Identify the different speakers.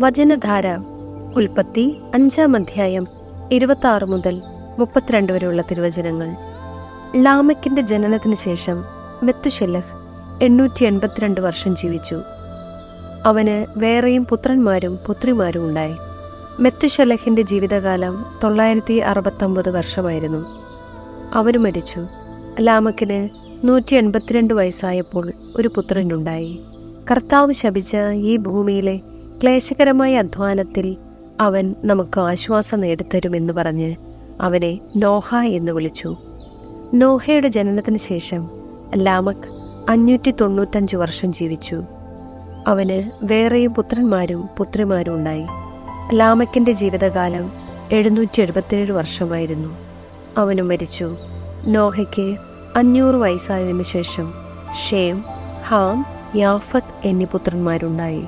Speaker 1: വചനധാര. ഉൽപ്പത്തി 5-ാം അധ്യായം 26 മുതൽ 32 വരെയുള്ള തിരുവചനങ്ങൾ. ലാമെക്കിന്റെ ജനനത്തിന് ശേഷം മെത്തുശെലഹ് 882 വർഷം ജീവിച്ചു. അവന് വേറെയും പുത്രന്മാരും പുത്രിമാരും ഉണ്ടായി. മെത്തുശെലഹിന്റെ ജീവിതകാലം 969 വർഷമായിരുന്നു. അവന് മരിച്ചു. ലാമെക്കിന് 182 വയസ്സായപ്പോൾ ഒരു പുത്രനുണ്ടായി. കർത്താവ് ശപിച്ച ഈ ഭൂമിയിലെ ക്ലേശകരമായ അധ്വാനത്തിൽ അവൻ നമുക്ക് ആശ്വാസം നേടിത്തരുമെന്ന് പറഞ്ഞ് അവനെ നോഹ എന്ന് വിളിച്ചു. നോഹയുടെ ജനനത്തിന് ശേഷം ലാമെക്ക് 595 വർഷം ജീവിച്ചു. അവന് വേറെയും പുത്രന്മാരും പുത്രിമാരും ഉണ്ടായി. ലാമെക്കിന്റെ ജീവിതകാലം 777 വർഷമായിരുന്നു. അവന് മരിച്ചു. നോഹയ്ക്ക് 500 വയസ്സായതിനു ശേഷം ഷേം, ഹാം, യാഫത്ത് എന്നീ പുത്രന്മാരുണ്ടായി.